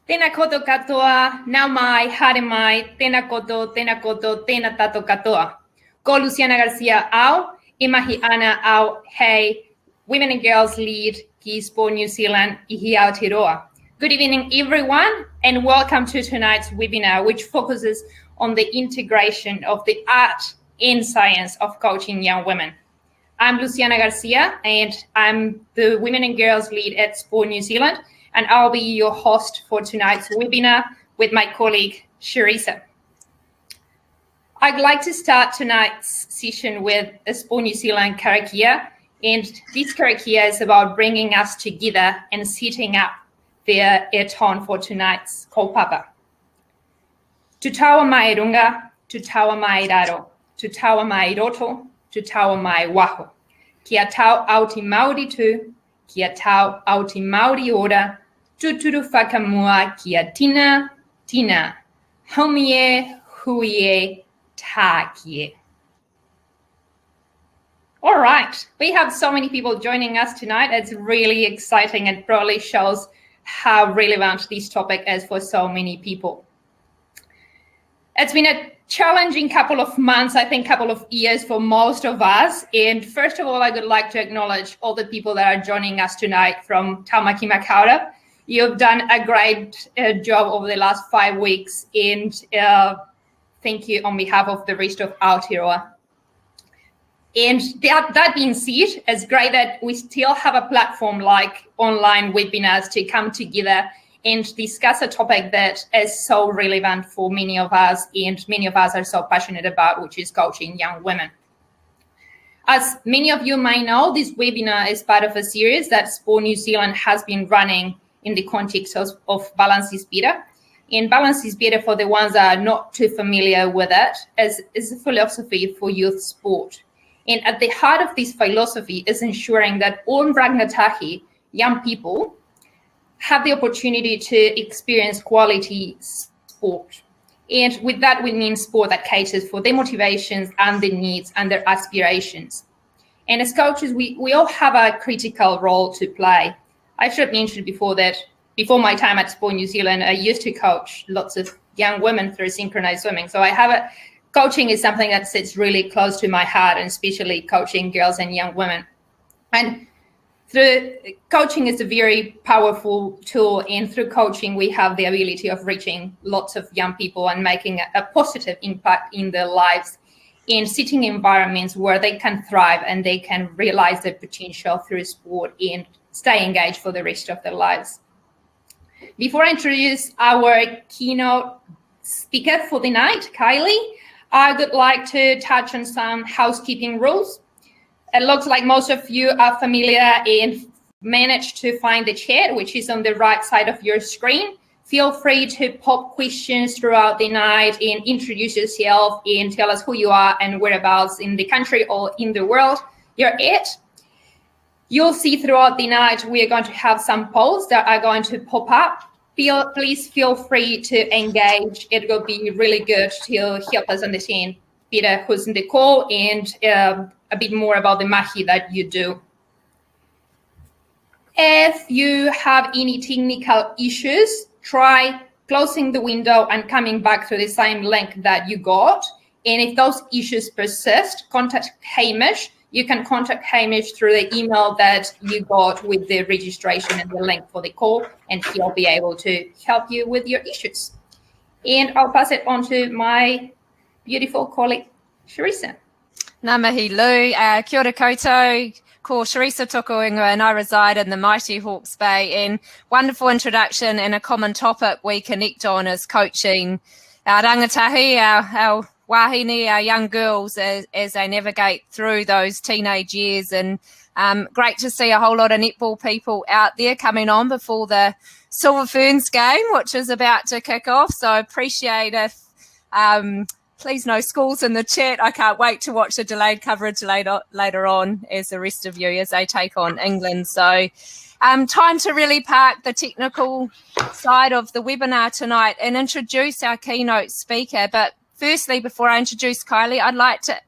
Tēnā koto katoa, nau mai, haere mai, tēnā koto, tēnā tato katoa. Ko Luciana Garcia au, e mahi ana au, hey, Women and Girls Lead ki Sport New Zealand I hi Aotearoa. Good evening, everyone, and welcome to tonight's webinar, which focuses on the integration of the art and science of coaching young women. I'm Luciana Garcia, and I'm the Women and Girls Lead at Sport New Zealand, and I'll be your host for tonight's webinar with my colleague, Sharissa. I'd like to start tonight's session with a Sport New Zealand karakia, and this karakia is about bringing us together and setting up their tone for tonight's kaupapa. Tu taua mai runga, tu taua mai raro, tu taua mai roto, tu taua mai waho. Kia tau auti Māori tu, kia tau auti Māori ora, tuturu whakamua kia tina, tina, haumie, huie, tākie. All right, we have so many people joining us tonight. It's really exciting and probably shows how relevant this topic is for so many people. It's been a challenging couple of months, I think couple of years for most of us. And first of all, I would like to acknowledge all the people that are joining us tonight from Taumaki Makaurau. You've done a great job over the last 5 weeks, and thank you on behalf of the rest of Aotearoa. And that being said, it's great that we still have a platform like online webinars to come together and discuss a topic that is so relevant for many of us, and many of us are so passionate about, which is coaching young women. As many of you may know, this webinar is part of a series that Sport New Zealand has been running in the context of Balance is Better. And Balance is Better, for the ones that are not too familiar with it, is a philosophy for youth sport. And at the heart of this philosophy is ensuring that all rangatahi, young people, have the opportunity to experience quality sport. And with that, we mean sport that caters for their motivations and their needs and their aspirations. And as coaches, we all have a critical role to play. I should have mentioned before that before my time at Sport New Zealand, I used to coach lots of young women through synchronized swimming. So coaching is something that sits really close to my heart, and especially coaching girls and young women. And coaching is a very powerful tool, and through coaching, we have the ability of reaching lots of young people and making a positive impact in their lives, in setting environments where they can thrive and they can realize their potential through sport and stay engaged for the rest of their lives. Before I introduce our keynote speaker for the night, Kylie, I would like to touch on some housekeeping rules. It looks like most of you are familiar and managed to find the chat, which is on the right side of your screen. Feel free to pop questions throughout the night and introduce yourself and tell us who you are and whereabouts in the country or in the world you're at. You'll see throughout the night we are going to have some polls that are going to pop up. Please feel free to engage. It will be really good to help us understand better who's in the call and a bit more about the mahi that you do. If you have any technical issues, try closing the window and coming back to the same link that you got. And if those issues persist, contact Hamish. You can contact Hamish through the email that you got with the registration and the link for the call, and he'll be able to help you with your issues. And I'll pass it on to my beautiful colleague, Sharissa. Ngā mihi Lou, kia ora koutou, ko Sharissa Tokoinga, and I reside in the mighty Hawke's Bay. And wonderful introduction, and a common topic we connect on is coaching our rangatahi, our wahine, our young girls as they navigate through those teenage years. And great to see a whole lot of netball people out there coming on before the Silver Ferns game, which is about to kick off. So appreciate if please no schools in the chat. I can't wait to watch the delayed coverage later on as the rest of you as they take on England. So time to really park the technical side of the webinar tonight and introduce our keynote speaker. But firstly, before I introduce Kylie, I'd like to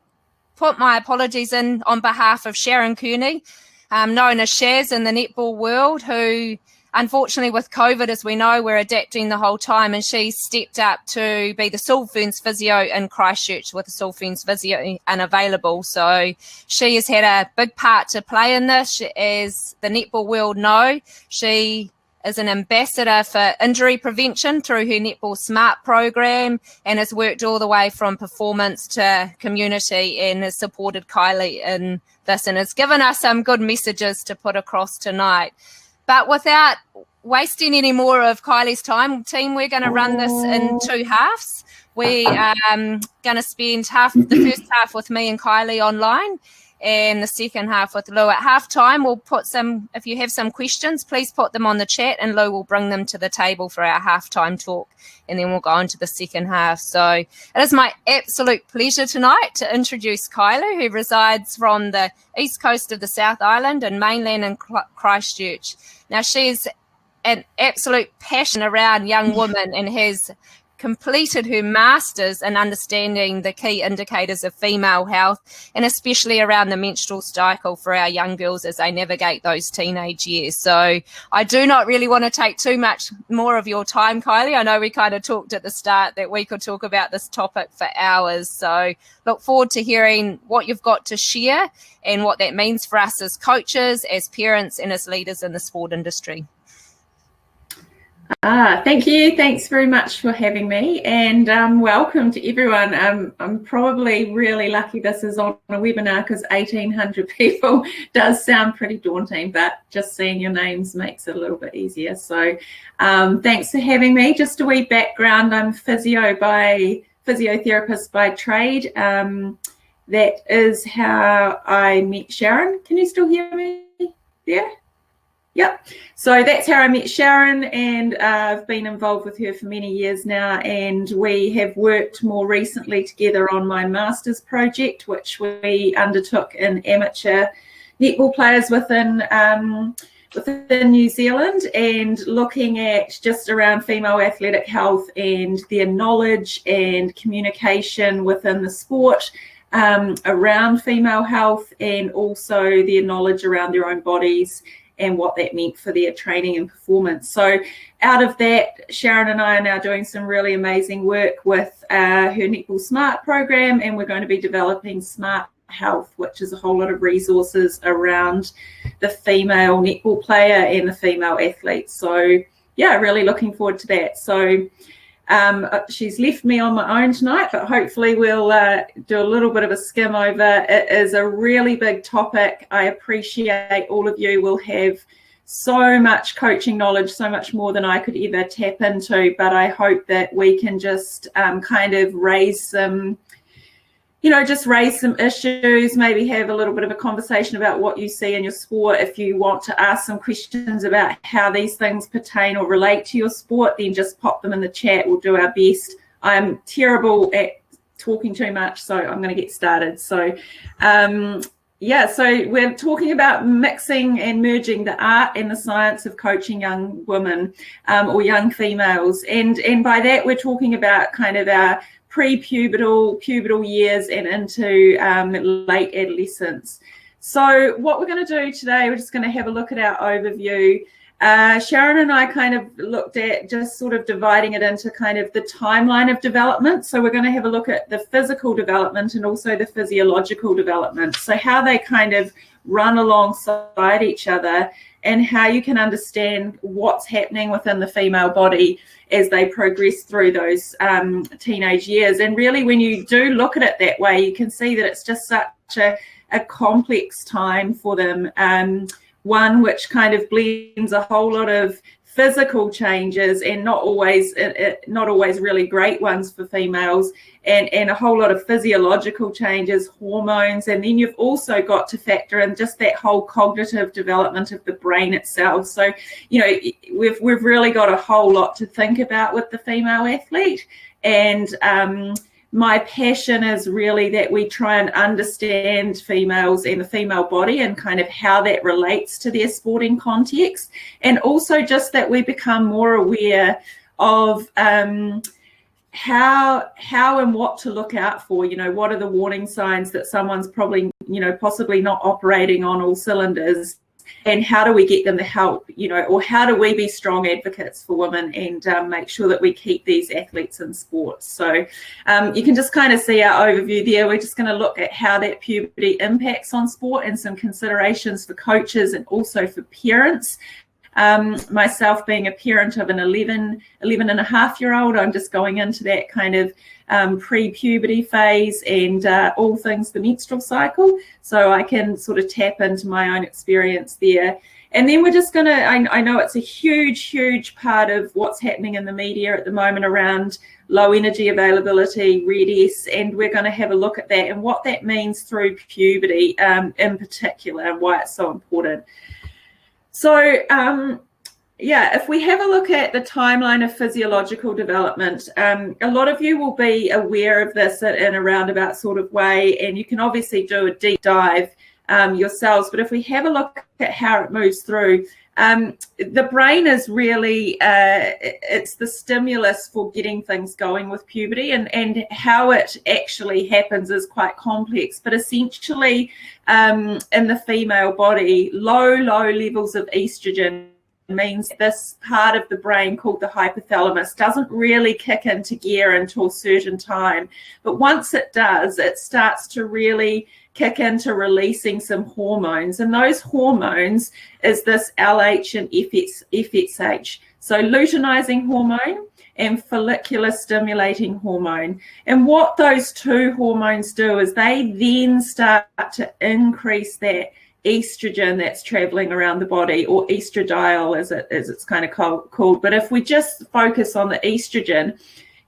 put my apologies in on behalf of Sharon Kearney, known as Shaz in the netball world, who unfortunately, with COVID, as we know, we're adapting the whole time, and she stepped up to be the Sulphunes physio in Christchurch with the Sulphunes physio unavailable. So she has had a big part to play in this. As the netball world know, she is an ambassador for injury prevention through her Netball Smart program, and has worked all the way from performance to community, and has supported Kylie in this, and has given us some good messages to put across tonight. But without wasting any more of Kylie's time, team, we're going to run this in 2 halves. We are going to spend the first half with me and Kylie online, and the second half with Lou. At halftime, we'll put some, if you have some questions, please put them on the chat, and Lou will bring them to the table for our halftime talk, and then we'll go on to the second half. So it is my absolute pleasure tonight to introduce Kylie, who resides from the east coast of the South Island and mainland in Christchurch. Now, she's an absolute passion around young women and has completed her master's in understanding the key indicators of female health, and especially around the menstrual cycle for our young girls as they navigate those teenage years. So I do not really want to take too much more of your time, Kylie. I know we kind of talked at the start that we could talk about this topic for hours. So look forward to hearing what you've got to share and what that means for us as coaches, as parents, and as leaders in the sport industry. Thank you. Thanks very much for having me, and welcome to everyone. I'm probably really lucky this is on a webinar, because 1,800 people does sound pretty daunting, but just seeing your names makes it a little bit easier. So thanks for having me. Just a wee background: I'm physiotherapist by trade. That is how I met Sharon. Can you still hear me? Yeah. Yep. So that's how I met Sharon, and I've been involved with her for many years now, and we have worked more recently together on my master's project, which we undertook in amateur netball players within New Zealand, and looking at just around female athletic health and their knowledge and communication within the sport around female health, and also their knowledge around their own bodies and what that meant for their training and performance. So out of that, Sharon and I are now doing some really amazing work with her Netball Smart program, and we're going to be developing Smart Health, which is a whole lot of resources around the female netball player and the female athlete. So yeah, really looking forward to that. So she's left me on my own tonight, but hopefully we'll do a little bit of a skim over. It is a really big topic. I appreciate all of you will have so much coaching knowledge, so much more than I could ever tap into, but I hope that we can just kind of raise some issues, maybe have a little bit of a conversation about what you see in your sport. If you want to ask some questions about how these things pertain or relate to your sport, then just pop them in the chat. We'll do our best. I'm terrible at talking too much, so I'm going to get started. So so we're talking about mixing and merging the art and the science of coaching young women or young females, and by that we're talking about kind of our pubertal years and into late adolescence. So what we're going to do today, we're just going to have a look at our overview. Sharon and I kind of looked at just sort of dividing it into kind of the timeline of development. So we're going to have a look at the physical development and also the physiological development. So how they kind of run alongside each other, and how you can understand what's happening within the female body as they progress through those teenage years. And really, when you do look at it that way, you can see that it's just such a complex time for them, one which kind of blends a whole lot of physical changes, and not always really great ones for females, and a whole lot of physiological changes, hormones, and then you've also got to factor in just that whole cognitive development of the brain itself. So we've really got a whole lot to think about with the female athlete, and my passion is really that we try and understand females and the female body and kind of how that relates to their sporting context, and also just that we become more aware of how and what to look out for. What are the warning signs that someone's probably possibly not operating on all cylinders, and how do we get them the help, or how do we be strong advocates for women and make sure that we keep these athletes in sports. So you can just kind of see our overview there. We're just going to look at how that puberty impacts on sport and some considerations for coaches and also for parents. Myself being a parent of an 11 and a half year old, I'm just going into that kind of pre-puberty phase and all things the menstrual cycle, so I can sort of tap into my own experience there. And then we're just going to, I know it's a huge part of what's happening in the media at the moment around low energy availability, RED-S, and we're going to have a look at that and what that means through puberty in particular and why it's so important. So, if we have a look at the timeline of physiological development, a lot of you will be aware of this in a roundabout sort of way, and you can obviously do a deep dive yourselves. But if we have a look at how it moves through, the brain is really, it's the stimulus for getting things going with puberty, and how it actually happens is quite complex. But essentially, in the female body, low levels of estrogen means this part of the brain called the hypothalamus doesn't really kick into gear until a certain time. But once it does, it starts to really kick into releasing some hormones, and those hormones is this LH and FSH, so luteinizing hormone and follicular stimulating hormone. And what those two hormones do is they then start to increase that estrogen that's traveling around the body, or estradiol as it's kind of called. But if we just focus on the estrogen,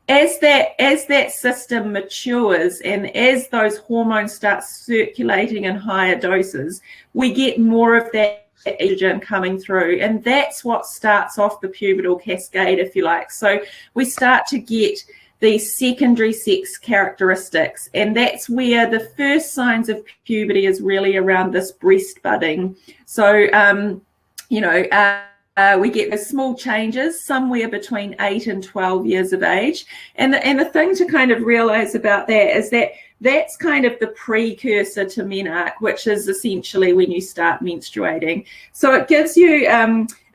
as that system matures and as those hormones start circulating in higher doses, we get more of that estrogen coming through, and that's what starts off the pubertal cascade, if you like. So we start to get these secondary sex characteristics, and that's where the first signs of puberty is really around this breast budding. So we get the small changes somewhere between 8 and 12 years of age. And the thing to kind of realize about that is that that's kind of the precursor to menarche, which is essentially when you start menstruating. So it gives you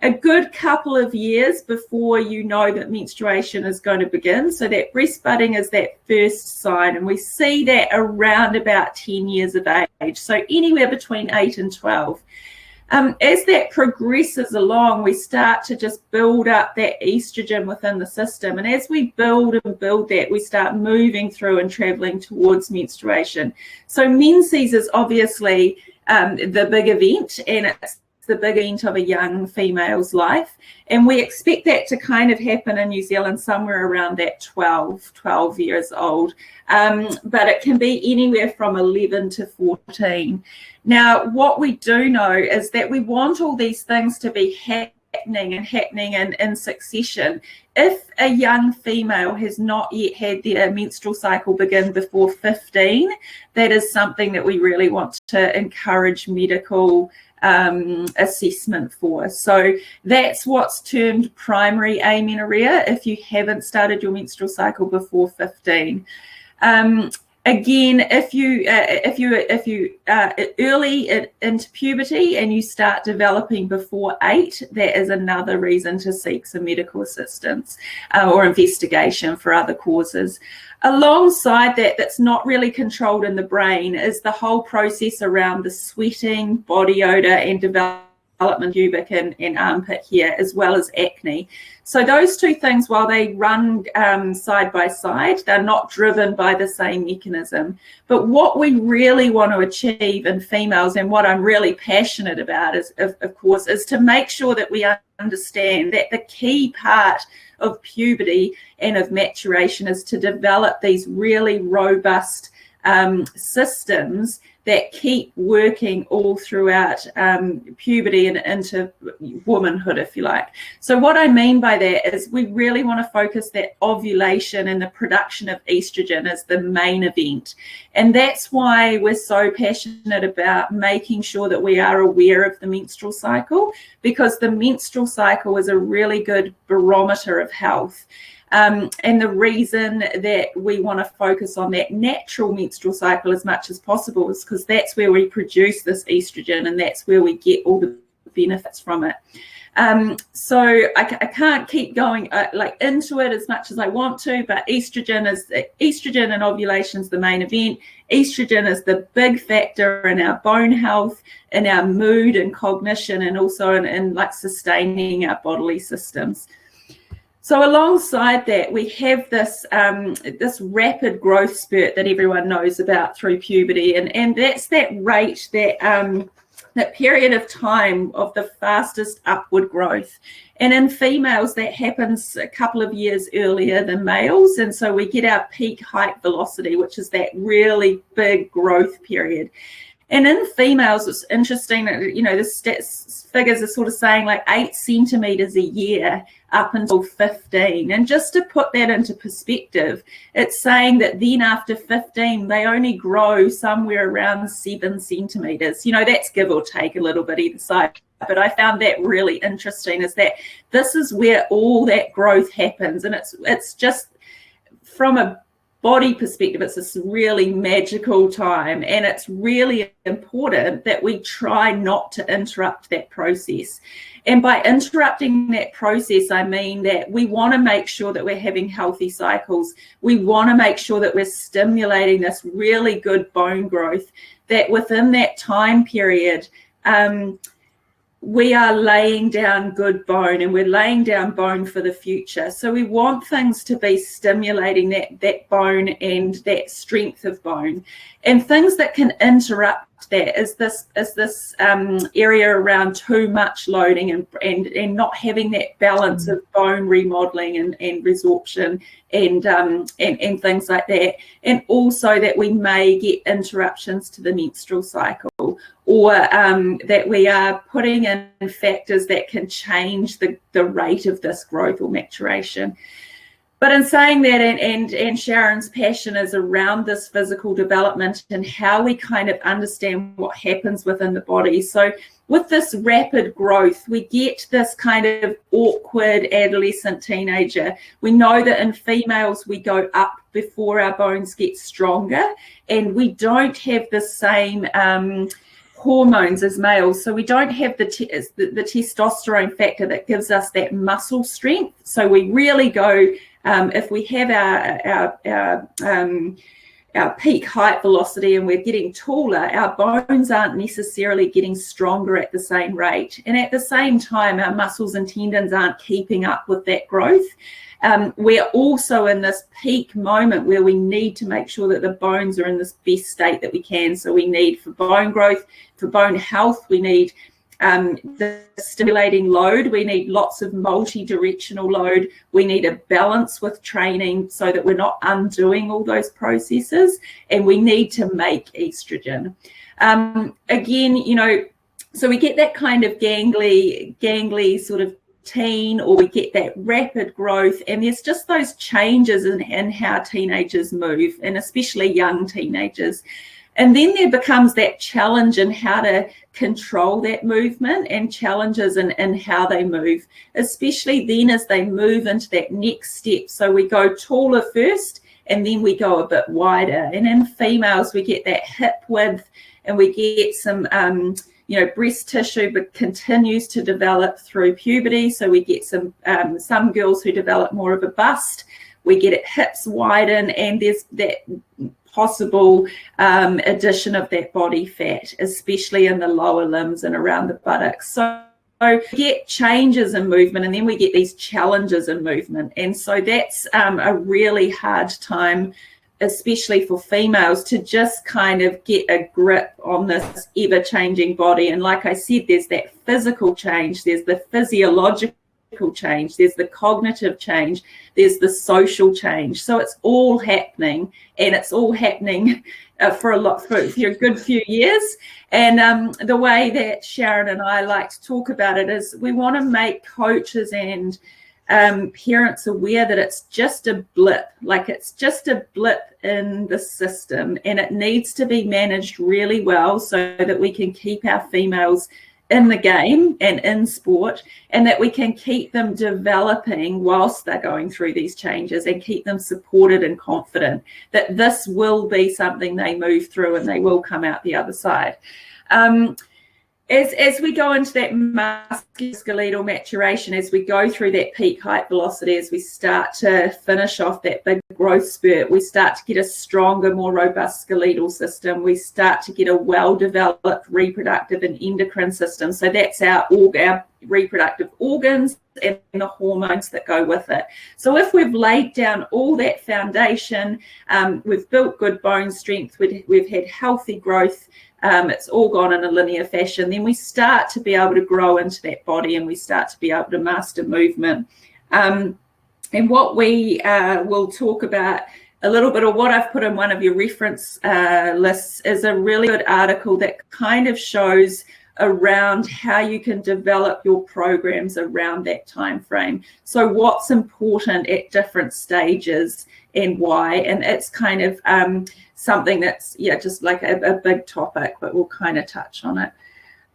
a good couple of years before you know that menstruation is going to begin. So that breast budding is that first sign, and we see that around about 10 years of age. So anywhere between 8 and 12. As that progresses along, we start to just build up that estrogen within the system. And as we build that, we start moving through and traveling towards menstruation. So menses is obviously the big event, and it's the big event of a young female's life. And we expect that to kind of happen in New Zealand somewhere around that 12 years old. But it can be anywhere from 11 to 14. Now, what we do know is that we want all these things to be happening in succession. If a young female has not yet had their menstrual cycle begin before 15, that is something that we really want to encourage medical assessment for. So that's what's termed primary amenorrhea if you haven't started your menstrual cycle before 15. Again, if you early into puberty and you start developing before 8, that is another reason to seek some medical assistance or investigation for other causes. Alongside that, that's not really controlled in the brain, is the whole process around the sweating, body odor, and development pubic and armpit hair, as well as acne. So those two things, while they run side by side, they're not driven by the same mechanism. But what we really want to achieve in females, and what I'm really passionate about, is, of course, is to make sure that we understand that the key part of puberty and of maturation is to develop these really robust systems that keep working all throughout puberty and into womanhood, if you like. So what I mean by that is we really want to focus that ovulation and the production of estrogen as the main event. And that's why we're so passionate about making sure that we are aware of the menstrual cycle, because the menstrual cycle is a really good barometer of health. And the reason that we want to focus on that natural menstrual cycle as much as possible is because that's where we produce this estrogen, and that's where we get all the benefits from it. So I can't keep going into it as much as I want to, but estrogen and ovulation is the main event. Estrogen is the big factor in our bone health, in our mood and cognition, and also in like sustaining our bodily systems. So alongside that, we have this this rapid growth spurt that everyone knows about through puberty, and that's that rate, that period of time of the fastest upward growth. And in females, that happens a couple of years earlier than males. And so we get our peak height velocity, which is that really big growth period. And in females, it's interesting that, you know, the stats figures are sort of saying like 8 centimeters a year up until 15. And just to put that into perspective, it's saying that then after 15, they only grow somewhere around 7 centimeters. You know, that's give or take a little bit either side. But I found that really interesting, is that this is where all that growth happens. And it's just from a body perspective, it's this really magical time, and it's really important that we try not to interrupt that process. And by interrupting that process, I mean that we want to make sure that we're having healthy cycles. We want to make sure that we're stimulating this really good bone growth, that within that time period, we are laying down good bone, and we're laying down bone for the future. So we want things to be stimulating that bone and that strength of bone. And things that can interrupt that is this area around too much loading and not having that balance of bone remodeling and resorption and things like that. And also that we may get interruptions to the menstrual cycle, or that we are putting in factors that can change the rate of this growth or maturation. But in saying that, and Sharon's passion is around this physical development and how we kind of understand what happens within the body. So with this rapid growth, we get this kind of awkward adolescent teenager. We know that in females, we go up before our bones get stronger, and we don't have the same hormones as males. So we don't have the testosterone factor that gives us that muscle strength. So we really go, if we have our peak height velocity and we're getting taller, our bones aren't necessarily getting stronger at the same rate. And at the same time, our muscles and tendons aren't keeping up with that growth. We're also in this peak moment where we need to make sure that the bones are in this best state that we can. So we need, for bone growth, for bone health, we need the stimulating load. We need lots of multi-directional load. We need a balance with training so that we're not undoing all those processes. And we need to make estrogen. Again, you know, so we get that kind of gangly sort of teen, or we get that rapid growth, and there's just those changes in how teenagers move, and especially young teenagers. And then there becomes that challenge in how to control that movement, and challenges in how they move, especially then as they move into that next step. So we go taller first, and then we go a bit wider. And in females, we get that hip width, and we get some breast tissue, but continues to develop through puberty. So we get some girls who develop more of a bust. We get it hips widen, and there's that possible addition of that body fat, especially in the lower limbs and around the buttocks. So we get changes in movement, and then we get these challenges in movement. And so that's a really hard time, especially for females, to just kind of get a grip on this ever-changing body. And like I said, there's that physical change, there's the physiological change, there's the cognitive change, there's the social change. So it's all happening, and it's all happening for a good few years. And the way that Sharon and I like to talk about it is we want to make coaches and parents aware that it's just a blip, like it's just a blip in the system, and it needs to be managed really well so that we can keep our females in the game and in sport, and that we can keep them developing whilst they're going through these changes, and keep them supported and confident that this will be something they move through and they will come out the other side. As we go into that musculoskeletal maturation, as we go through that peak height velocity, as we start to finish off that big growth spurt, we start to get a stronger, more robust skeletal system. We start to get a well-developed reproductive and endocrine system. So that's our reproductive organs and the hormones that go with it. So if we've laid down all that foundation, we've built good bone strength, we've had healthy growth, it's all gone in a linear fashion, then we start to be able to grow into that body and we start to be able to master movement. And what we will talk about a little bit, of what I've put in one of your reference lists, is a really good article that kind of shows around how you can develop your programs around that time frame. So what's important at different stages and why, and it's kind of something that's just like a big topic, but we'll kind of touch on it.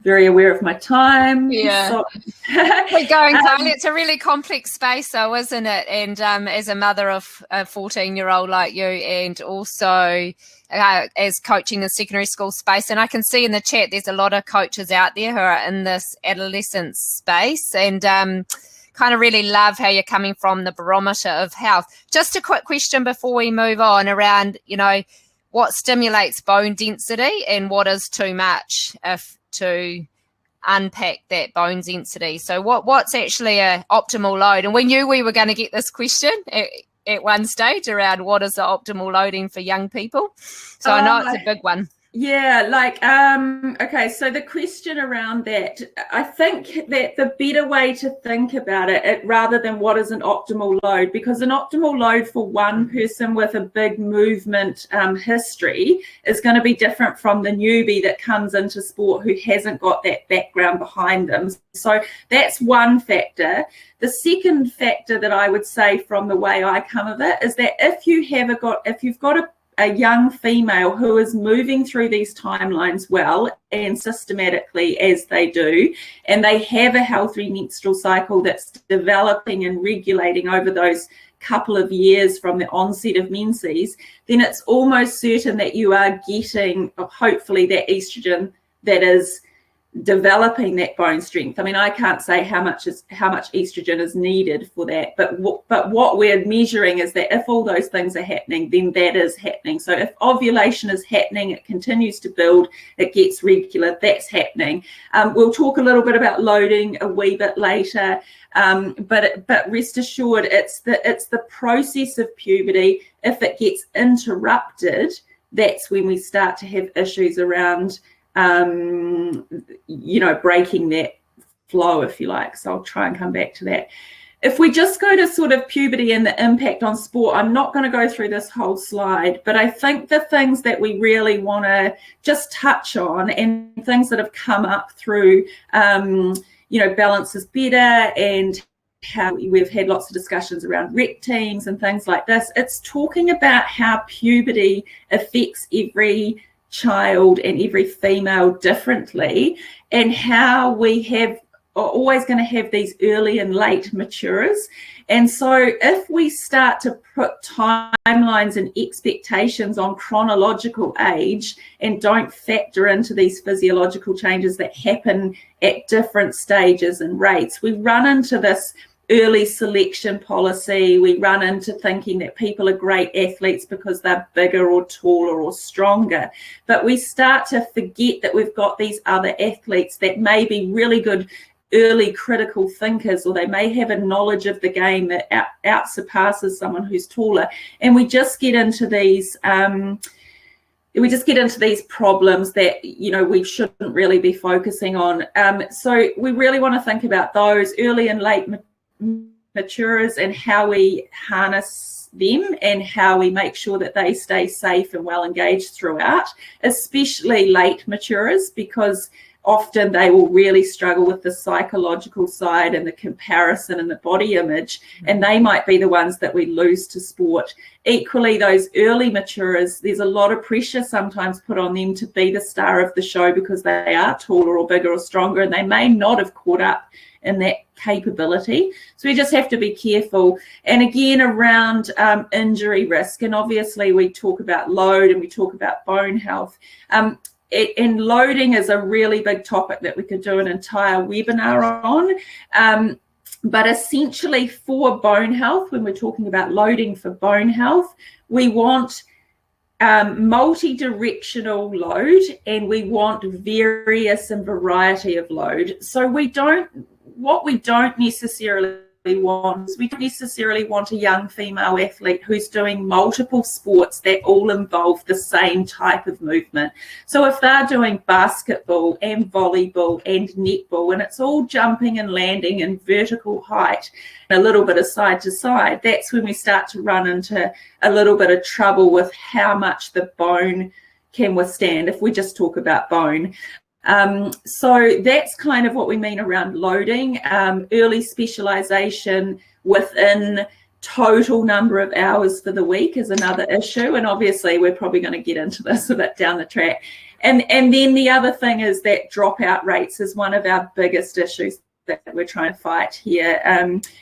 Very aware of my time. Yeah. So, we're going, Kylie. It's a really complex space, though, isn't it? And as a mother of a 14-year-old like you, and also as coaching in secondary school space, and I can see in the chat there's a lot of coaches out there who are in this adolescent space, and kind of really love how you're coming from the barometer of health. Just a quick question before we move on around, what stimulates bone density and what is too much, to unpack that bone density. So what's actually a optimal load? And we knew we were going to get this question at one stage around what is the optimal loading for young people. So I know it's a big one. Yeah, okay, so the question around that, I think that the better way to think about it, rather than what is an optimal load, because an optimal load for one person with a big movement history is going to be different from the newbie that comes into sport who hasn't got that background behind them. So that's one factor. The second factor that I would say from the way I come of it is that if you've got a young female who is moving through these timelines well and systematically as they do, and they have a healthy menstrual cycle that's developing and regulating over those couple of years from the onset of menses, then it's almost certain that you are getting, hopefully, that estrogen that is developing that bone strength. I mean, I can't say how much estrogen is needed for that, but what we're measuring is that if all those things are happening, then that is happening. So if ovulation is happening, it continues to build, it gets regular, that's happening. We'll talk a little bit about loading a wee bit later, but rest assured, it's the process of puberty. If it gets interrupted, that's when we start to have issues around breaking that flow, if you like. So I'll try and come back to that. If we just go to sort of puberty and the impact on sport, I'm not going to go through this whole slide, but I think the things that we really want to just touch on, and things that have come up through, balance is better, and how we've had lots of discussions around rec teams and things like this. It's talking about how puberty affects every child and every female differently, and how we are always going to have these early and late maturers. And so if we start to put timelines and expectations on chronological age and don't factor into these physiological changes that happen at different stages and rates, we run into this early selection policy. We run into thinking that people are great athletes because they're bigger or taller or stronger. But we start to forget that we've got these other athletes that may be really good early critical thinkers, or they may have a knowledge of the game that out surpasses someone who's taller. And we just get into these problems that we shouldn't really be focusing on. So we really want to think about those early and late maturers and how we harness them and how we make sure that they stay safe and well engaged throughout, especially late maturers, because often they will really struggle with the psychological side and the comparison and the body image, and they might be the ones that we lose to sport. Equally, those early maturers, there's a lot of pressure sometimes put on them to be the star of the show because they are taller or bigger or stronger, and they may not have caught up in that capability. So we just have to be careful. And again, around injury risk, and obviously we talk about load and we talk about bone health. and loading is a really big topic that we could do an entire webinar on. But essentially for bone health, when we're talking about loading for bone health, we want multi-directional load, and we want various and variety of load. So what we don't necessarily want is we don't necessarily want a young female athlete who's doing multiple sports that all involve the same type of movement. So if they're doing basketball and volleyball and netball, and it's all jumping and landing and vertical height and a little bit of side to side, that's when we start to run into a little bit of trouble with how much the bone can withstand, if we just talk about bone. So that's kind of what we mean around loading. Early specialization within total number of hours for the week is another issue, and obviously we're probably going to get into this a bit down the track. And then the other thing is that dropout rates is one of our biggest issues that we're trying to fight here,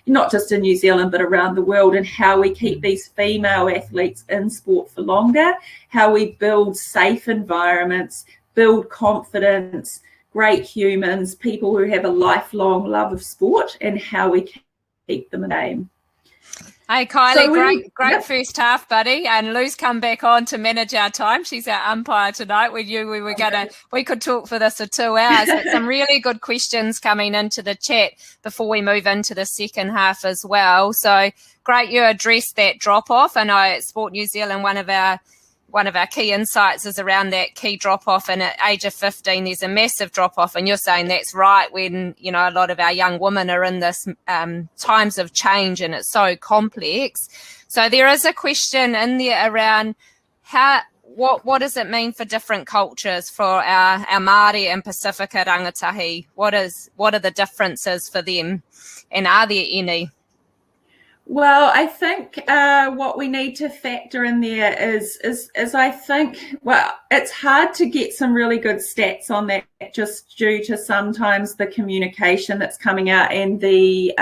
not just in New Zealand but around the world, and how we keep these female athletes in sport for longer, how we build safe environments, build confidence, great humans, people who have a lifelong love of sport, and how we keep them in game. Hey, Kylie, so great first half, buddy. And Lou's come back on to manage our time. She's our umpire tonight. We knew we could talk for this for 2 hours. But some really good questions coming into the chat before we move into the second half as well. So great you addressed that drop-off. I know at Sport New Zealand, one of our key insights is around that key drop-off, and at age of 15 there's a massive drop-off, and you're saying that's right when, you know, a lot of our young women are in this times of change and it's so complex. So there is a question in there around what does it mean for different cultures, for our Māori and Pacifica rangatahi? What are the differences for them, and are there any? Well, I think what we need to factor in there is I think, well, it's hard to get some really good stats on that just due to sometimes the communication that's coming out and the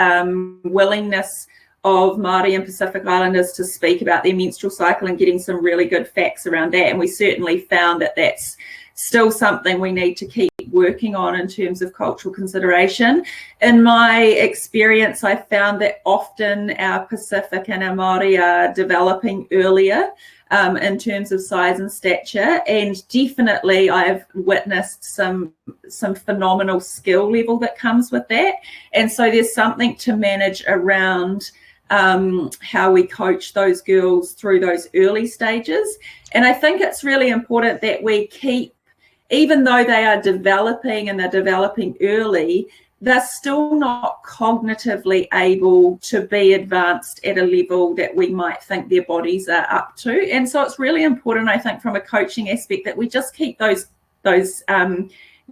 willingness of Māori and Pacific Islanders to speak about their menstrual cycle and getting some really good facts around that. And we certainly found that that's still something we need to keep working on in terms of cultural consideration. In my experience, I found that often our Pacific and our Māori are developing earlier in terms of size and stature, and definitely I've witnessed some phenomenal skill level that comes with that. And so there's something to manage around how we coach those girls through those early stages. And I think it's really important that we keep, even though they are developing and they're developing early, they're still not cognitively able to be advanced at a level that we might think their bodies are up to. And so it's really important, I think, from a coaching aspect, that we just keep those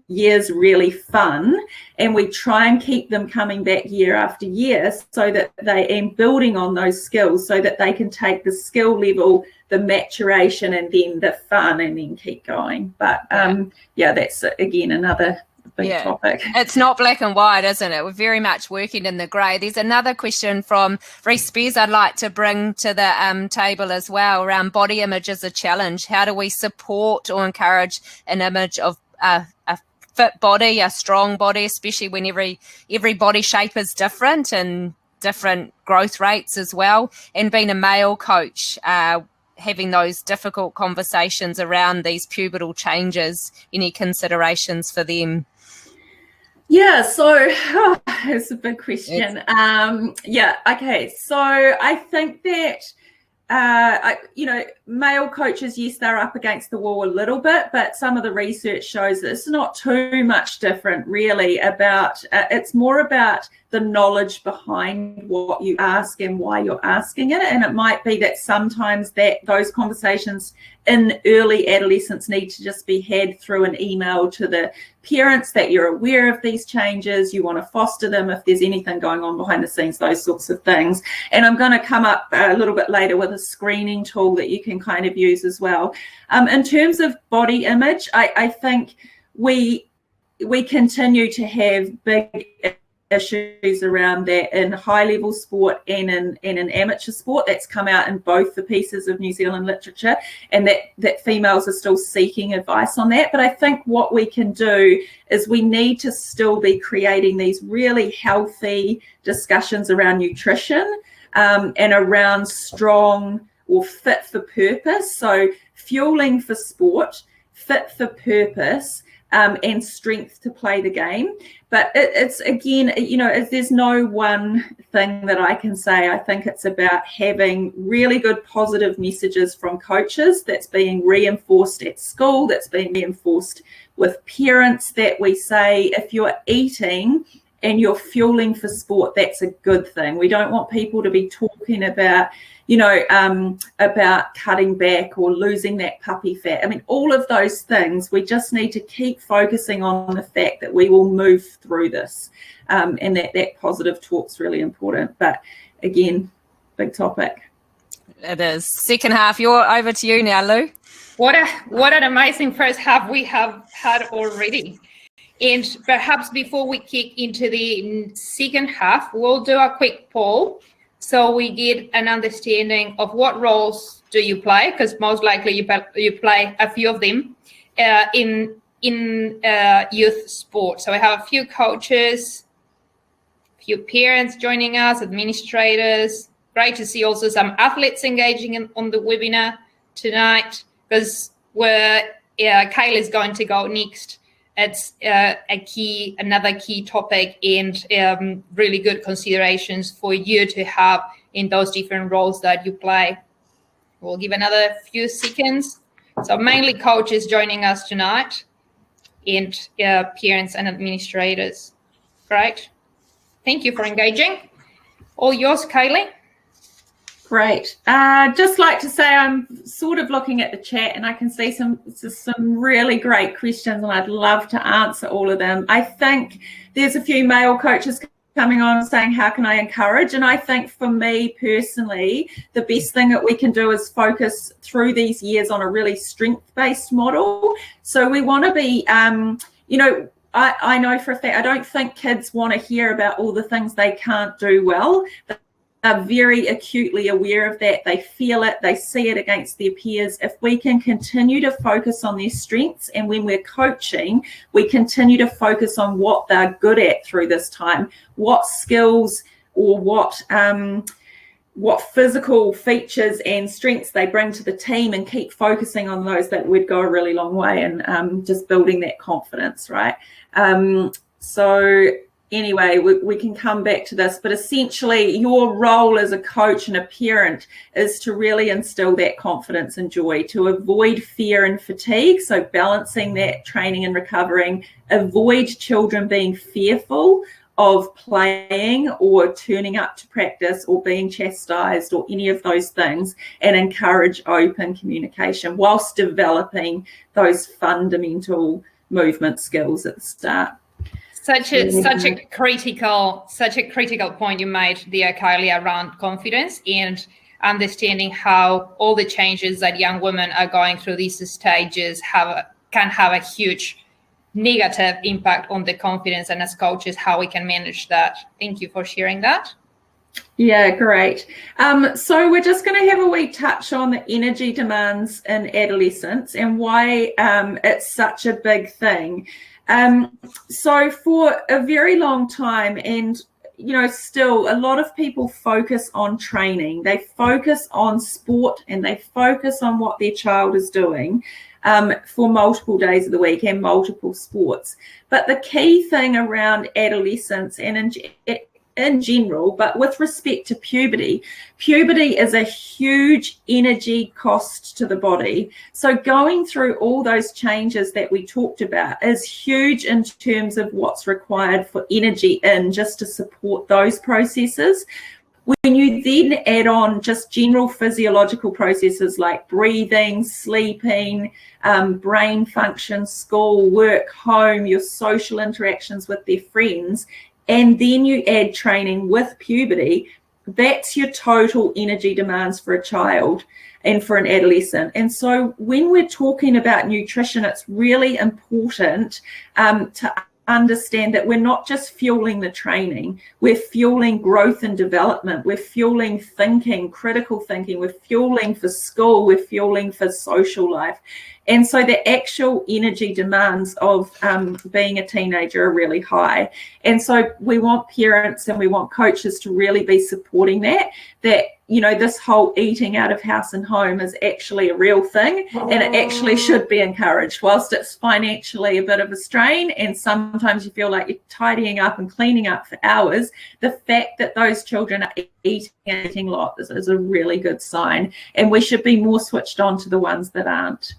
years really fun, and we try and keep them coming back year after year, so that they are building on those skills, so that they can take the skill level, the maturation, and then the fun, and then keep going. But that's again another big topic. It's not black and white, isn't it? We're very much working in the grey. There's another question from Reese Spears I'd like to bring to the table as well, around body image as a challenge. How do we support or encourage an image of a fit body, a strong body, especially when every body shape is different and different growth rates as well? And being a male coach, having those difficult conversations around these pubertal changes, any considerations for them? Yeah, so it's a big question. Okay. So I think that male coaches, yes, they're up against the wall a little bit, but some of the research shows that it's not too much different really about, it's more about the knowledge behind what you ask and why you're asking it. And it might be that sometimes those conversations in early adolescence need to just be had through an email to the parents, that you're aware of these changes, you want to foster them if there's anything going on behind the scenes, those sorts of things. And I'm going to come up a little bit later with a screening tool that you can kind of use as well. In terms of body image, I think we continue to have big issues around that in high level sport and in amateur sport. That's come out in both the pieces of New Zealand literature, and that females are still seeking advice on that. But I think what we can do is we need to still be creating these really healthy discussions around nutrition and around strong or fit for purpose. So fueling for sport, fit for purpose, and strength to play the game. But it's again, there's no one thing that I can say. I think it's about having really good positive messages from coaches that's being reinforced at school, that's being reinforced with parents, that we say, if you're eating and you're fueling for sport, that's a good thing. We don't want people to be talking about, about cutting back or losing that puppy fat. I mean, all of those things, we just need to keep focusing on the fact that we will move through this, and that positive talk's really important. But again, big topic. It is. Second half, you're over to you now, Lou. What an amazing first half we have had already. And perhaps before we kick into the second half, we'll do a quick poll so we get an understanding of what roles do you play, because most likely you play a few of them in youth sport. So we have a few coaches, a few parents joining us, administrators. Great to see also some athletes engaging on the webinar tonight, because Kylie's going to go next. It's another key topic, and really good considerations for you to have in those different roles that you play. We'll give another few seconds. So mainly coaches joining us tonight, and parents and administrators. Great. Thank you for engaging. All yours, Kylie. Great. Just like to say, I'm sort of looking at the chat and I can see some really great questions, and I'd love to answer all of them. I think there's a few male coaches coming on saying, how can I encourage? And I think for me personally, the best thing that we can do is focus through these years on a really strength-based model. So we want to be, I know for a fact, I don't think kids want to hear about all the things they can't do well. Are very acutely aware of that. They feel it, they see it against their peers. If we can continue to focus on their strengths, and when we're coaching, we continue to focus on what they're good at through this time, what skills or what physical features and strengths they bring to the team, and keep focusing on those, that would go a really long way in just building that confidence, right? Anyway, we can come back to this, but essentially your role as a coach and a parent is to really instill that confidence and joy, to avoid fear and fatigue. So balancing that training and recovering, avoid children being fearful of playing or turning up to practice or being chastised or any of those things, and encourage open communication whilst developing those fundamental movement skills at the start. Such a critical point you made there, Kylie, around confidence and understanding how all the changes that young women are going through these stages can have a huge negative impact on the confidence, and as coaches, how we can manage that. Thank you for sharing that. Yeah, great. So we're just going to have a wee touch on the energy demands in adolescence and why it's such a big thing. So for a very long time, and still a lot of people focus on training, they focus on sport, and they focus on what their child is doing for multiple days of the week and multiple sports. But the key thing around adolescence and in general, but with respect to puberty is a huge energy cost to the body. So going through all those changes that we talked about is huge in terms of what's required for energy just to support those processes. When you then add on just general physiological processes like breathing, sleeping, brain function, school, work, home, your social interactions with their friends, and then you add training with puberty, that's your total energy demands for a child and for an adolescent. And so when we're talking about nutrition, it's really important to understand that we're not just fueling the training, we're fueling growth and development, we're fueling thinking, critical thinking, we're fueling for school, we're fueling for social life. And so the actual energy demands of being a teenager are really high. And so we want parents and we want coaches to really be supporting that, you know, this whole eating out of house and home is actually a real thing, and it actually should be encouraged. Whilst it's financially a bit of a strain and sometimes you feel like you're tidying up and cleaning up for hours, the fact that those children are eating lots is a really good sign, and we should be more switched on to the ones that aren't.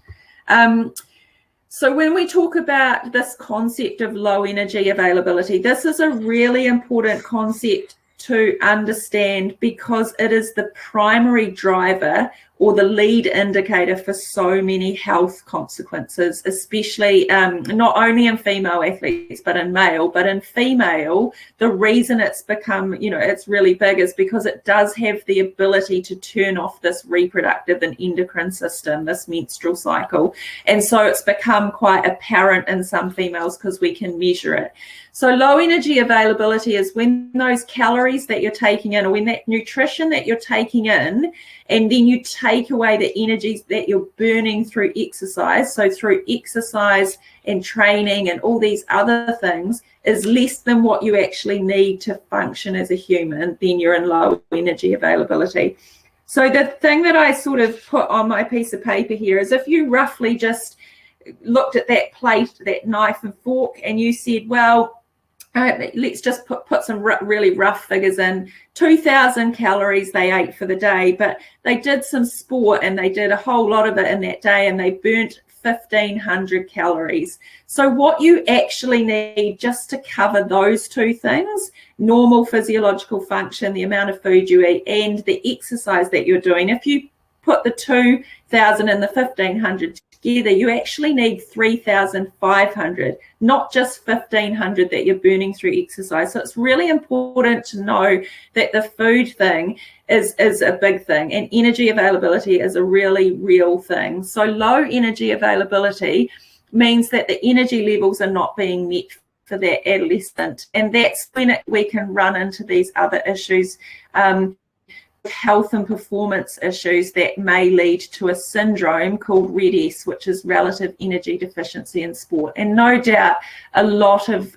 So when we talk about this concept of low energy availability, this is a really important concept to understand, because it is the primary driver or the lead indicator for so many health consequences, especially not only in female athletes, but in male. But in female, the reason it's become, you know, it's really big is because it does have the ability to turn off this reproductive and endocrine system, this menstrual cycle. And so it's become quite apparent in some females because we can measure it. So low energy availability is when those calories that you're taking in, or when that nutrition that you're taking in, and then you take away the energies that you're burning through exercise, so through exercise and training and all these other things, is less than what you actually need to function as a human, then you're in low energy availability. So the thing that I sort of put on my piece of paper here is, if you roughly just looked at that plate, that knife and fork, and you said, well, let's just put some really rough figures in. 2,000 calories they ate for the day, but they did some sport and they did a whole lot of it in that day, and they burnt 1,500 calories. So what you actually need just to cover those two things, normal physiological function, the amount of food you eat, and the exercise that you're doing, if you put the 2,000 and the 1,500 together, you actually need 3,500, not just 1,500 that you're burning through exercise. So it's really important to know that the food thing is a big thing, and energy availability is a really real thing. So low energy availability means that the energy levels are not being met for that adolescent, and that's when we can run into these other issues, health and performance issues that may lead to a syndrome called RED-S, which is relative energy deficiency in sport. And no doubt a lot of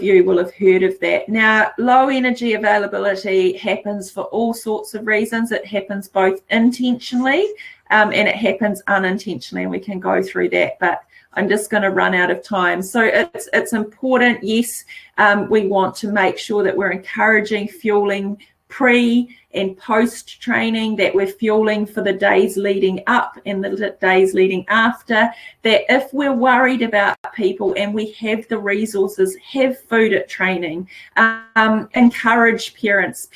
you will have heard of that. Now, low energy availability happens for all sorts of reasons. It happens both intentionally and it happens unintentionally, and we can go through that, but I'm just going to run out of time. So it's important, yes, we want to make sure that we're encouraging fueling pre and post training, that we're fueling for the days leading up and the days leading after, that if we're worried about people and we have the resources, have food at training. Encourage parents,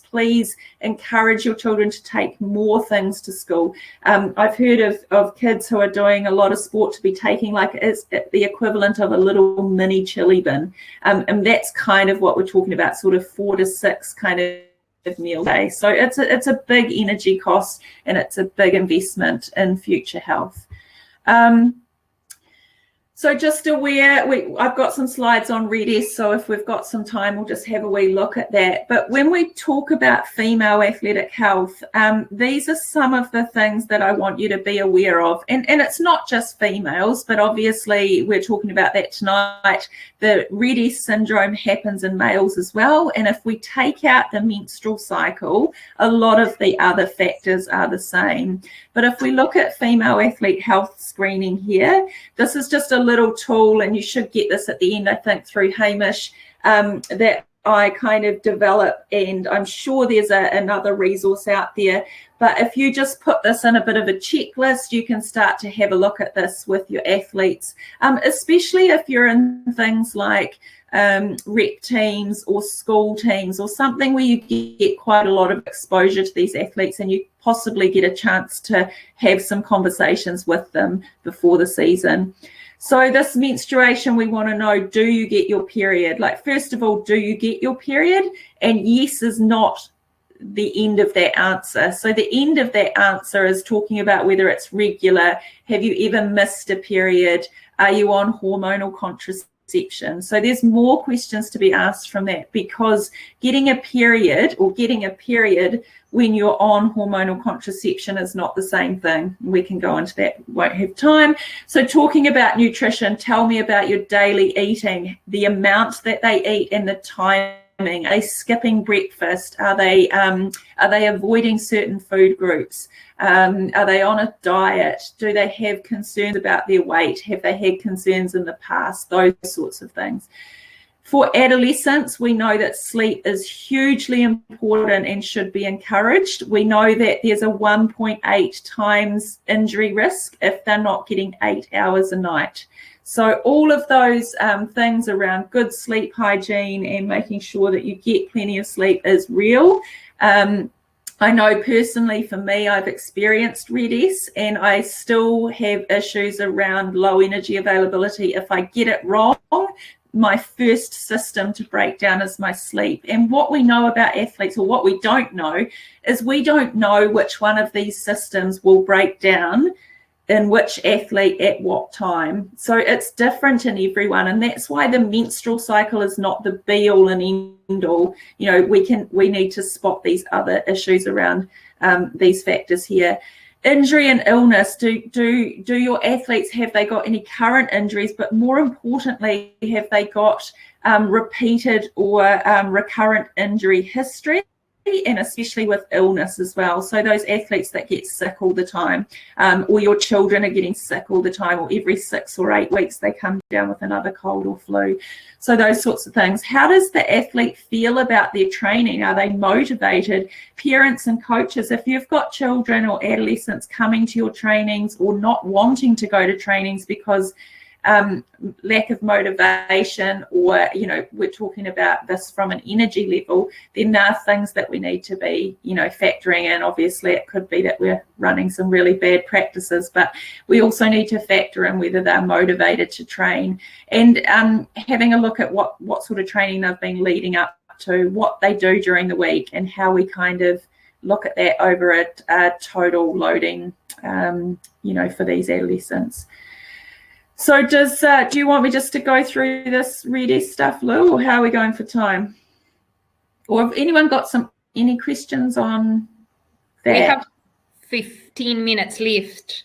please encourage your children to take more things to school. I've heard of kids who are doing a lot of sport to be taking like it's the equivalent of a little mini chili bin, and that's kind of what we're talking about, sort of 4 to 6 kind of meal day. So it's a big energy cost, and it's a big investment in future health. So just aware, I've got some slides on RED-S, so if we've got some time, we'll just have a wee look at that. But when we talk about female athletic health, these are some of the things that I want you to be aware of. And it's not just females, but obviously we're talking about that tonight. The RED-S syndrome happens in males as well. And if we take out the menstrual cycle, a lot of the other factors are the same. But if we look at female athlete health screening here, this is just a little tool, and you should get this at the end, I think, through Hamish, that I kind of develop, and I'm sure there's another resource out there. But if you just put this in a bit of a checklist, you can start to have a look at this with your athletes, especially if you're in things like rec teams or school teams or something where you get quite a lot of exposure to these athletes, and you possibly get a chance to have some conversations with them before the season. So this menstruation, we want to know, do you get your period? Like, first of all, do you get your period? And yes is not the end of that answer. So the end of that answer is talking about whether it's regular. Have you ever missed a period? Are you on hormonal contraception? So there's more questions to be asked from that, because getting a period when you're on hormonal contraception is not the same thing. We can go into that, won't have time. So talking about nutrition, tell me about your daily eating, the amount that they eat and the timing. Are they skipping breakfast? Are they avoiding certain food groups? Are they on a diet? Do they have concerns about their weight? Have they had concerns in the past? Those sorts of things. For adolescents, we know that sleep is hugely important and should be encouraged. We know that there's a 1.8 times injury risk if they're not getting 8 hours a night. So all of those things around good sleep hygiene and making sure that you get plenty of sleep is real. I know personally for me, I've experienced RED-S and I still have issues around low energy availability. If I get it wrong, my first system to break down is my sleep. And what we know about athletes, or what we don't know, is we don't know which one of these systems will break down in which athlete at what time. So it's different in everyone, and that's why the menstrual cycle is not the be all and end all. You know, we need to spot these other issues around these factors here. Injury and illness. Do your athletes, have they got any current injuries? But more importantly, have they got repeated or recurrent injury history? And especially with illness as well. So those athletes that get sick all the time, or your children are getting sick all the time, or every 6 or 8 weeks they come down with another cold or flu. So those sorts of things. How does the athlete feel about their training? Are they motivated? Parents and coaches, if you've got children or adolescents coming to your trainings or not wanting to go to trainings because lack of motivation, or, you know, we're talking about this from an energy level, then there are things that we need to be, you know, factoring in. Obviously, it could be that we're running some really bad practices, but we also need to factor in whether they're motivated to train, and having a look at what sort of training they've been leading up to, what they do during the week, and how we kind of look at that over a total loading, you know, for these adolescents. So do you want me just to go through this RED-S stuff, Lou, or how are we going for time? Or have anyone got any questions on that? We have 15 minutes left.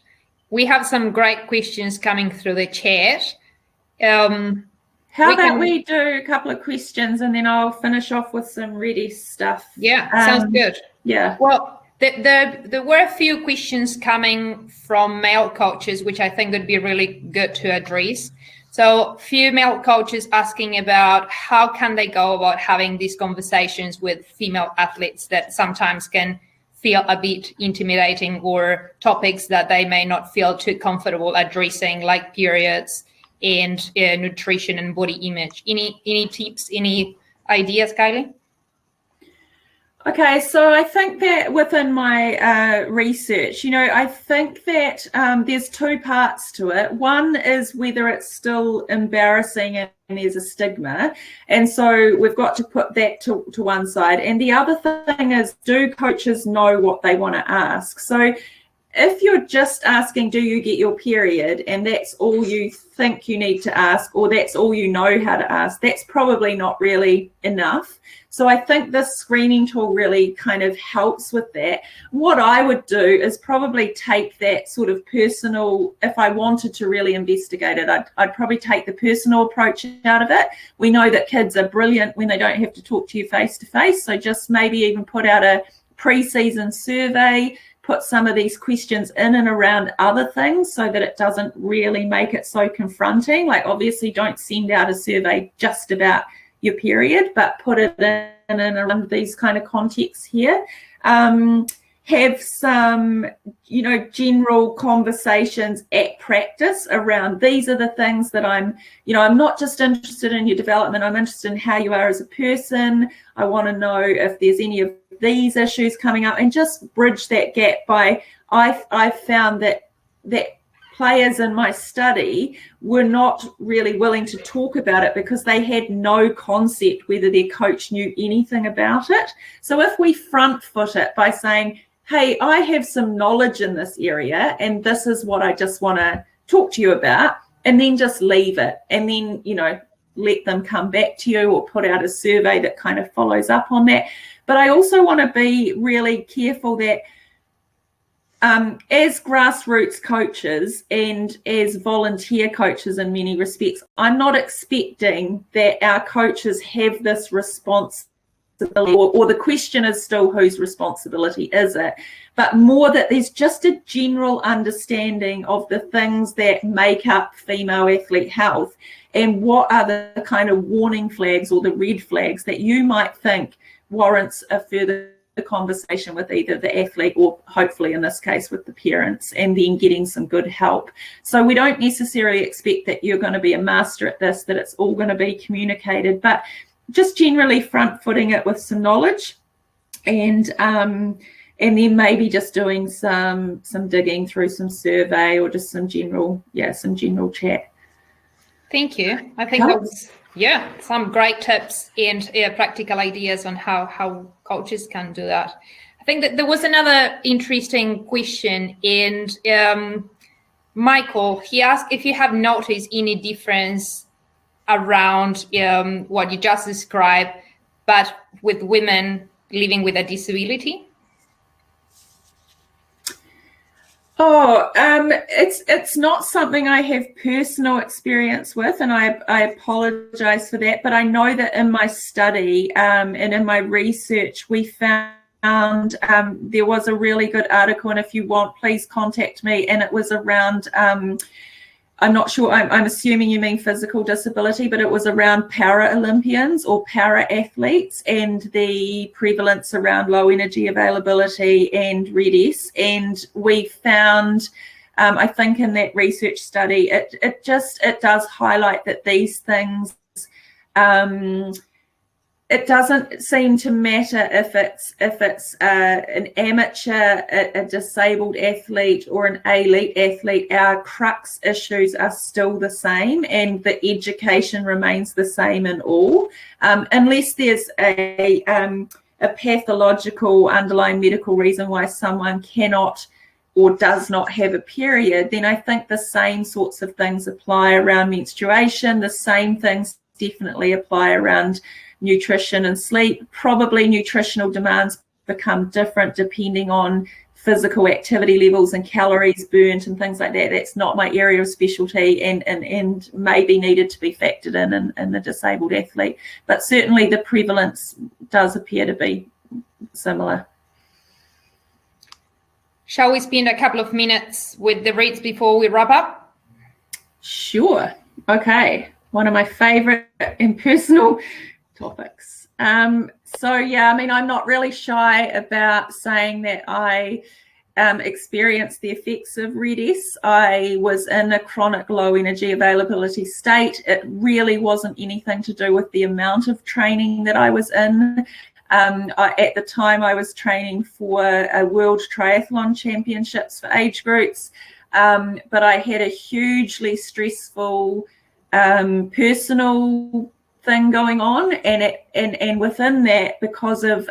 We have some great questions coming through the chat. How about we do a couple of questions and then I'll finish off with some RED-S stuff. Yeah, sounds good. Yeah. Well, there were a few questions coming from male coaches, which I think would be really good to address. So few male coaches asking about how can they go about having these conversations with female athletes that sometimes can feel a bit intimidating, or topics that they may not feel too comfortable addressing, like periods and nutrition and body image. Any tips, any ideas, Kylie? Okay, so I think that within my research, you know, I think that there's 2 parts to it. One is whether it's still embarrassing and there's a stigma. And so we've got to put that to one side. And the other thing is, do coaches know what they want to ask? So if you're just asking, do you get your period, and that's all you think you need to ask, or that's all you know how to ask, that's probably not really enough. So I think this screening tool really kind of helps with that. What I would do is probably take that sort of personal, if I wanted to really investigate it, I'd probably take the personal approach out of it. We know that kids are brilliant when they don't have to talk to you face to face. So just maybe even put out a pre-season survey, put some of these questions in and around other things so that it doesn't really make it so confronting. Like, obviously don't send out a survey just about your period, but put it in and around these kind of contexts here. Have some, you know, general conversations at practice around, these are the things that I'm not just interested in your development, I'm interested in how you are as a person. I want to know if there's any of these issues coming up, and just bridge that gap by, I've found that players in my study were not really willing to talk about it because they had no concept whether their coach knew anything about it. So if we front foot it by saying, hey, I have some knowledge in this area and this is what I just want to talk to you about, and then just leave it, and then, you know, let them come back to you or put out a survey that kind of follows up on that. But I also want to be really careful that as grassroots coaches and as volunteer coaches in many respects, I'm not expecting that our coaches have this responsibility, or the question is still whose responsibility is it, but more that there's just a general understanding of the things that make up female athlete health and what are the kind of warning flags or the red flags that you might think warrants a further conversation with either the athlete or hopefully in this case with the parents, and then getting some good help. So we don't necessarily expect that you're going to be a master at this, that it's all going to be communicated, but just generally front footing it with some knowledge, and then maybe just doing some digging through some survey or just some general chat. Thank you. I think that was some great tips and practical ideas on how coaches can do that. I think that there was another interesting question, and Michael, he asked if you have noticed any difference around what you just described, but with women living with a disability. It's not something I have personal experience with, and I apologize for that, but I know that in my study and in my research we found there was a really good article, and if you want, please contact me, and it was around I'm not sure, I'm assuming you mean physical disability, but it was around para-Olympians or para-athletes and the prevalence around low energy availability and RED-S. And we found, I think in that research study, it does highlight that these things, it doesn't seem to matter if it's an amateur, a disabled athlete, or an elite athlete. Our crux issues are still the same, and the education remains the same in all, unless there's a pathological underlying medical reason why someone cannot or does not have a period. Then I think the same sorts of things apply around menstruation. The same things definitely apply around nutrition and sleep. Probably nutritional demands become different depending on physical activity levels and calories burnt and things like that. That's not my area of specialty, and maybe needed to be factored in the disabled athlete. But certainly the prevalence does appear to be similar. Shall we spend a couple of minutes with the reads before we wrap up? Sure. Okay. One of my favorite and personal topics. So yeah, I mean, I'm not really shy about saying that I experienced the effects of RED-S. I was in a chronic low energy availability state. It really wasn't anything to do with the amount of training that I was in. At the time, I was training for a World Triathlon Championships for age groups, but I had a hugely stressful personal thing going on, and within that, because of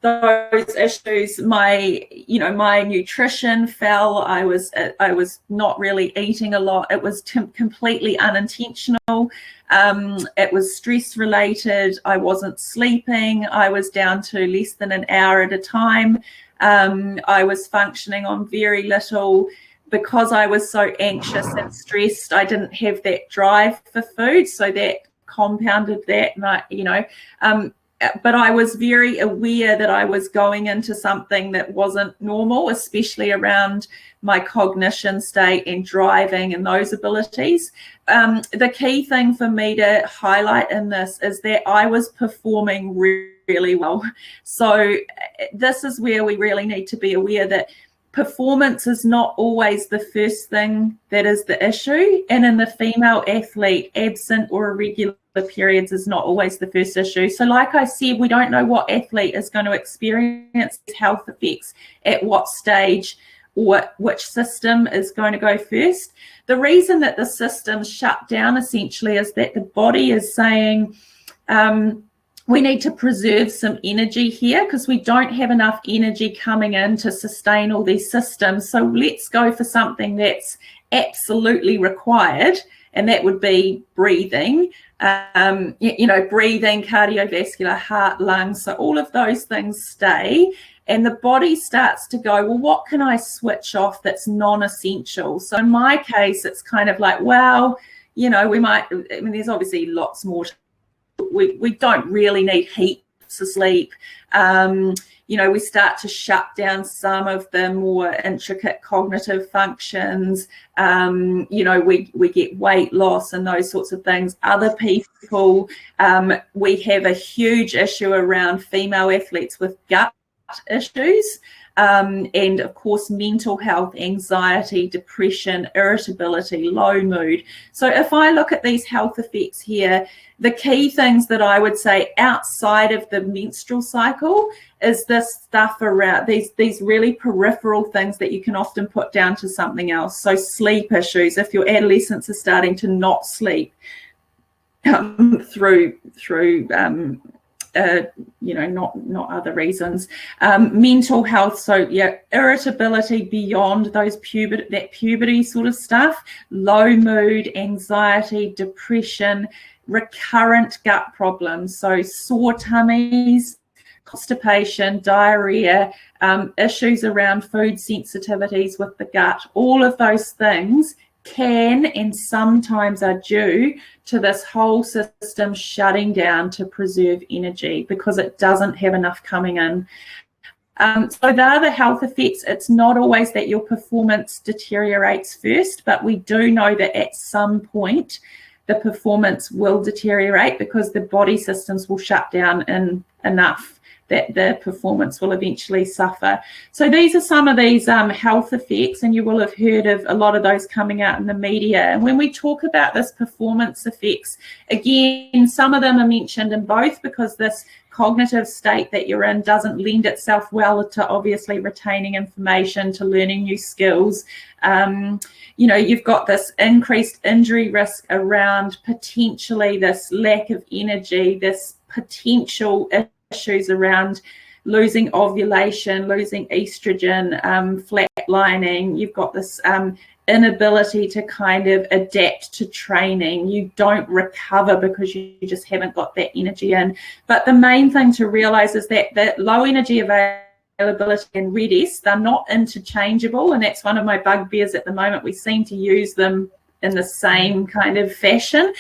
those issues, my nutrition fell. I was not really eating a lot. It was completely unintentional. It was stress related. I wasn't sleeping. I was down to less than an hour at a time. I was functioning on very little. Because I was so anxious and stressed, I didn't have that drive for food, so that compounded that. And but I was very aware that I was going into something that wasn't normal, especially around my cognition state and driving and those abilities. The key thing for me to highlight in this is that I was performing really well. So this is where we really need to be aware that performance is not always the first thing that is the issue. And in the female athlete, absent or irregular periods is not always the first issue. So like I said, we don't know what athlete is going to experience health effects at what stage or which system is going to go first. The reason that the systems shut down essentially is that the body is saying, we need to preserve some energy here because we don't have enough energy coming in to sustain all these systems. So let's go for something that's absolutely required, and that would be breathing. Breathing, cardiovascular, heart, lungs. So all of those things stay, and the body starts to go, well, what can I switch off that's non-essential? So in my case, it's kind of like, well, there's obviously lots more. We don't really need heaps of sleep. We start to shut down some of the more intricate cognitive functions. We get weight loss and those sorts of things. Other people, we have a huge issue around female athletes with gut issues. And of course, mental health, anxiety, depression, irritability, low mood. So if I look at these health effects here, the key things that I would say outside of the menstrual cycle is this stuff around these really peripheral things that you can often put down to something else. So sleep issues, if your adolescents are starting to not sleep through not other reasons. Mental health, so irritability beyond those puberty sort of stuff, low mood, anxiety, depression, recurrent gut problems, so sore tummies, constipation, diarrhea, issues around food sensitivities with the gut. All of those things can and sometimes are due to this whole system shutting down to preserve energy because it doesn't have enough coming in. So there are the health effects. It's not always that your performance deteriorates first, but we do know that at some point the performance will deteriorate because the body systems will shut down enough that the performance will eventually suffer. So these are some of these health effects, and you will have heard of a lot of those coming out in the media. And when we talk about this performance effects, again, some of them are mentioned in both because this cognitive state that you're in doesn't lend itself well to obviously retaining information, to learning new skills. You've got this increased injury risk around potentially this lack of energy, this potential issues around losing ovulation, losing estrogen, flatlining. You've got this inability to kind of adapt to training. You don't recover because you just haven't got that energy in. But the main thing to realize is that low energy availability and RED-S, they're not interchangeable, and that's one of my bugbears at the moment. We seem to use them in the same kind of fashion.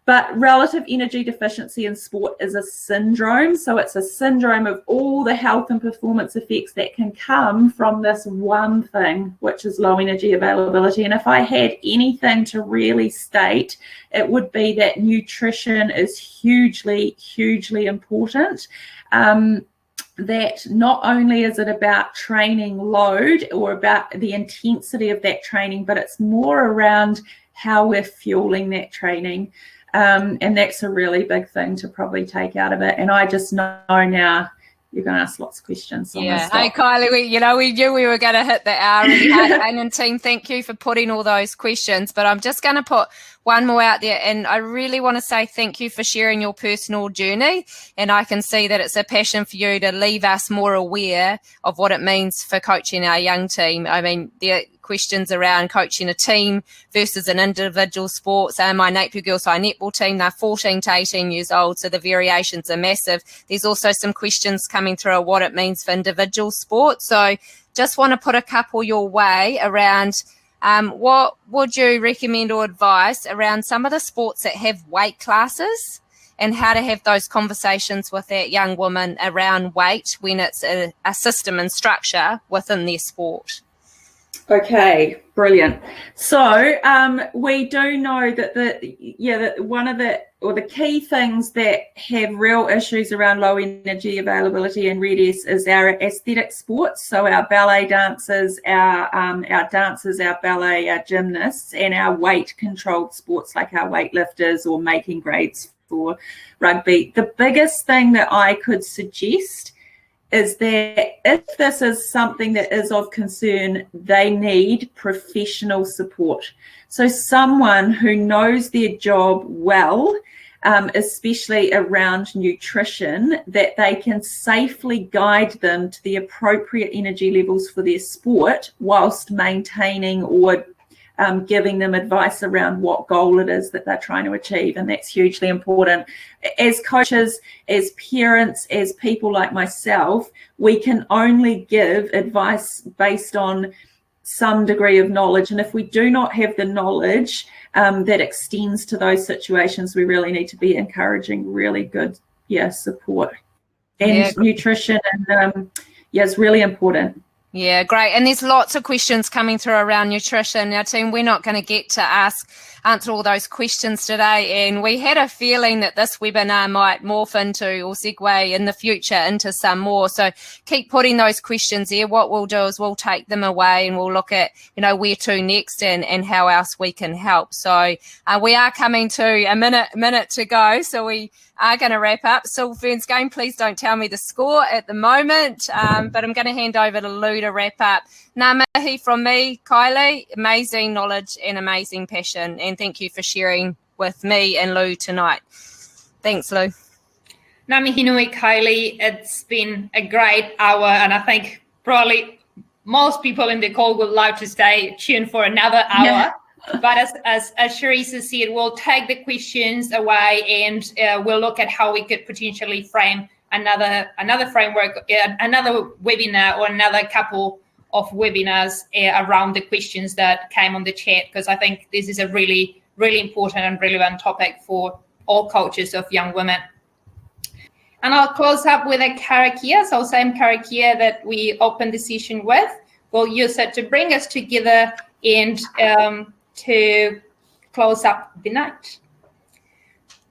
But relative energy deficiency in sport is a syndrome. So it's a syndrome of all the health and performance effects that can come from this one thing, which is low energy availability. And if I had anything to really state, it would be that nutrition is hugely, hugely important. That not only is it about training load or about the intensity of that training, but it's more around how we're fueling that training. And that's a really big thing to probably take out of it. And I just know now you're going to ask lots of questions. So yeah. Hey, Kylie, we knew we were going to hit the hour really hard. And team, thank you for putting all those questions. But I'm just going to put one more out there. And I really want to say thank you for sharing your personal journey. And I can see that it's a passion for you to leave us more aware of what it means for coaching our young team. I mean, there questions around coaching a team versus an individual sport. So my Napier Girls High netball team, they're 14 to 18 years old, so the variations are massive. There's also some questions coming through of what it means for individual sports. So just want to put a couple your way around what would you recommend or advise around some of the sports that have weight classes and how to have those conversations with that young woman around weight when it's a system and structure within their sport. Okay, brilliant. So we do know that that one of the key things that have real issues around low energy availability and RED-S is our aesthetic sports. So our ballet dancers, our dancers, our ballet, our gymnasts, and our weight controlled sports like our weightlifters or making grades for rugby. The biggest thing that I could suggest is that if this is something that is of concern, they need professional support. So someone who knows their job well, especially around nutrition, that they can safely guide them to the appropriate energy levels for their sport whilst maintaining or giving them advice around what goal it is that they're trying to achieve. And that's hugely important. As coaches, as parents, as people like myself, we can only give advice based on some degree of knowledge. And if we do not have the knowledge that extends to those situations, we really need to be encouraging really good support. And nutrition and is really important. Yeah, great. And there's lots of questions coming through around nutrition. Now, team, we're not going to get to answer all those questions today. And we had a feeling that this webinar might morph into or segue in the future into some more. So keep putting those questions there. What we'll do is we'll take them away and we'll look at, where to next and how else we can help. So we are coming to a minute to go. So we are going to wrap up. Silverfern's game, please don't tell me the score at the moment, but I'm going to hand over to Lou to wrap up. Ngā mihi from me, Kylie, amazing knowledge and amazing passion, and thank you for sharing with me and Lou tonight. Thanks, Lou. Ngā mihi nui, Kylie. It's been a great hour, and I think probably most people in the call would like to stay tuned for another hour. Yeah. But as Charissa said, we'll take the questions away and we'll look at how we could potentially frame another framework, another webinar or another couple of webinars around the questions that came on the chat, because I think this is a really, really important and relevant topic for all coaches of young women. And I'll close up with a karakia, so same karakia that we opened the session with. We'll use it to bring us together and to close up the night.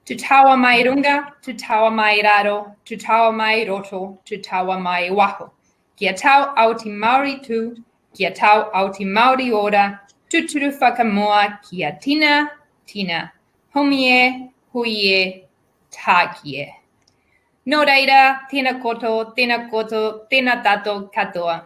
Tu taua mai runga, tu taua mai raro, tu taua mai roto, tu taua mai waho. Kia tau auti Māori tū, kia tau auti Māori ora, tuturu whakamoa kia tina, tina, homie, huie, tākie. Nō reira, tēnā koto, tēnā tato katoa.